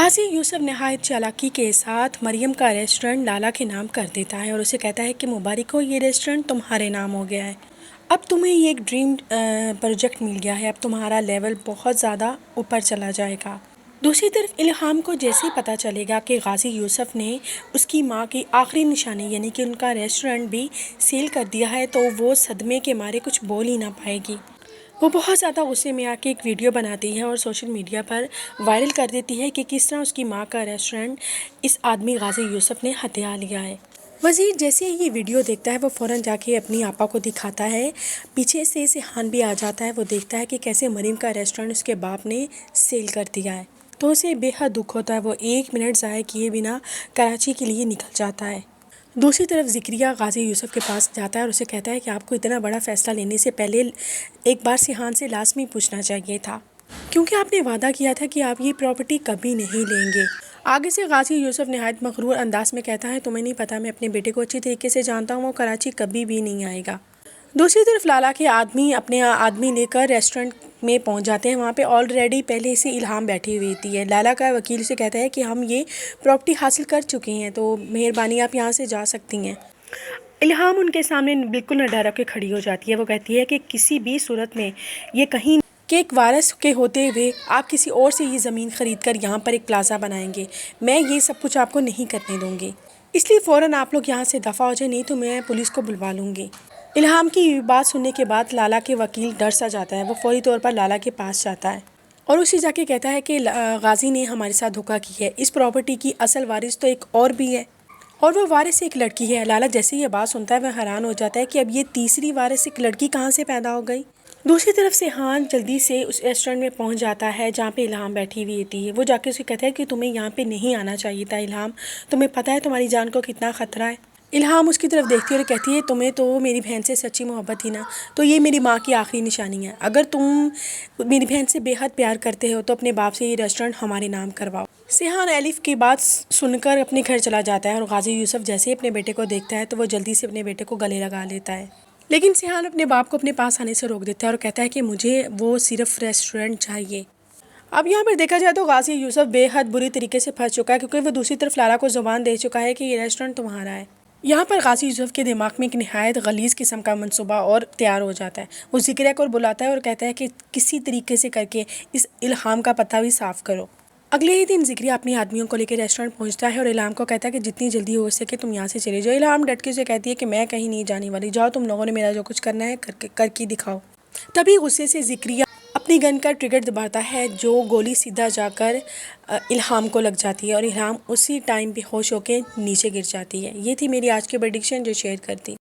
गाजी यूसुफ नहायत चालाकी के साथ मरियम का रेस्टोरेंट लाला के नाम कर देता है और उसे कहता है कि मुबारक हो, ये रेस्टोरेंट तुम्हारे नाम हो गया है। अब तुम्हें ये एक ड्रीम प्रोजेक्ट मिल गया है। अब तुम्हारा लेवल बहुत ज़्यादा ऊपर चला जाएगा। दूसरी तरफ इल्हाम को जैसे ही पता चलेगा कि गाजी यूसुफ ने उसकी माँ की आखिरी निशानी यानी कि उनका रेस्टोरेंट भी सील कर दिया है, तो वो सदमे के मारे कुछ बोल ही ना पाएगी। वो बहुत ज़्यादा गुस्से में आके एक वीडियो बनाती है और सोशल मीडिया पर वायरल कर देती है कि किस तरह उसकी माँ का रेस्टोरेंट इस आदमी गाजी यूसुफ ने हथिया लिया है। वज़ीर जैसे ही ये वीडियो देखता है वो फ़ौरन जाके अपनी आपा को दिखाता है। पीछे से सिहान भी आ जाता है। वो देखता है कि कैसे मरीम का रेस्टोरेंट उसके बाप ने सेल कर दिया है, तो उसे बेहद दुख होता है। वो 1 मिनट ज़ाया किए बिना कराची के लिए निकल जाता है। दूसरी तरफ ज़िक्रिया गाजी यूसुफ के पास जाता है और उसे कहता है कि आपको इतना बड़ा फ़ैसला लेने से पहले एक बार सिहान से लाज़मी पूछना चाहिए था, क्योंकि आपने वादा किया था कि आप ये प्रॉपर्टी कभी नहीं लेंगे। आगे से गाजी यूसुफ नहायत मगरूर अंदाज में कहता है, तुम्हें नहीं पता, मैं अपने बेटे को अच्छी तरीके से जानता हूँ, वो कराची कभी भी नहीं आएगा। दूसरी तरफ लाला के आदमी अपने आदमी लेकर रेस्टोरेंट में पहुंच जाते हैं। वहाँ पे ऑलरेडी पहले से इल्हाम बैठी हुई होती है। लाला का वकील से कहता है कि हम ये प्रॉपर्टी हासिल कर चुके हैं, तो मेहरबानी आप यहाँ से जा सकती हैं। इल्हाम उनके सामने बिल्कुल निडर होकर खड़ी हो जाती है। वो कहती है कि किसी भी सूरत में ये कहीं कि एक वारिस के होते हुए आप किसी और से ये ज़मीन ख़रीद कर यहाँ पर एक प्लाज़ा बनाएंगे, मैं ये सब कुछ आपको नहीं करने दूँगी। इसलिए फ़ौरन आप लोग यहाँ से दफ़ा हो जाए, नहीं तो मैं पुलिस को बुलवा लूँगी। इल्हाम की बात सुनने के बाद लाला के वकील डर सा जाता है। वो फौरी तौर पर लाला के पास जाता है और उसे जाके कहता है कि गाजी ने हमारे साथ धोखा किया है। इस प्रॉपर्टी की असल वारिस तो एक और भी है और वो वारिस एक लड़की है। लाला जैसे ही ये बात सुनता है वह हैरान हो जाता है कि अब ये तीसरी वारिस एक लड़की कहाँ से पैदा हो गई। दूसरी तरफ सिहान जल्दी से उस रेस्टोरेंट में पहुंच जाता है जहाँ पे इल्हाम बैठी हुई होती है। वो जाके उसे कहता है कि तुम्हें यहाँ पे नहीं आना चाहिए था इल्हाम, तुम्हें पता है तुम्हारी जान को कितना ख़तरा है। इल्हाम उसकी तरफ देखती है और कहती है, तुम्हें तो मेरी बहन से सच्ची मोहब्बत थी ना, तो ये मेरी माँ की आखिरी निशानी है। अगर तुम मेरी बहन से बेहद प्यार करते हो तो अपने बाप से ये रेस्टोरेंट हमारे नाम करवाओ। सिहान एलिफ की बात सुनकर अपने घर चला जाता है और गाजी यूसुफ जैसे ही अपने बेटे को देखता है तो वो जल्दी से अपने बेटे को गले लगा लेता है। लेकिन सिहान अपने बाप को अपने पास आने से रोक देता है और कहता है कि मुझे वो सिर्फ रेस्टोरेंट चाहिए। अब यहाँ पर देखा जाए तो गाजी यूसुफ बेहद बुरी तरीके से फंस चुका है, क्योंकि वो दूसरी तरफ लाला को ज़ुबान दे चुका है कि ये रेस्टोरेंट तुम्हारा है। यहाँ पर गाजी यूसुफ के दिमाग में एक नहायत गलीज़ किस्म का मंसूबा और तैयार हो जाता है। वो ज़िक्रिया को बुलाता है और कहता है कि किसी तरीके से करके इस इल्हाम का पता भी साफ़ करो। अगले ही दिन ज़िक्रिया अपने आदमियों को लेकर रेस्टोरेंट पहुँचता है और इल्हाम को कहता है कि जितनी जल्दी हो सके तुम यहाँ से चले जाओ। इल्हाम डट के उसे कहती है कि मैं कहीं नहीं जाने वाली, जाओ तुम लोगों ने मेरा जो कुछ करना है करके दिखाओ। तभी गुस्से से ज़िक्रिया अपनी गन का ट्रिगर दबाता है, जो गोली सीधा जाकर इल्हाम को लग जाती है और इल्हाम उसी टाइम बेहोश होकर नीचे गिर जाती है। ये थी मेरी आज की प्रेडिक्शन जो शेयर करती।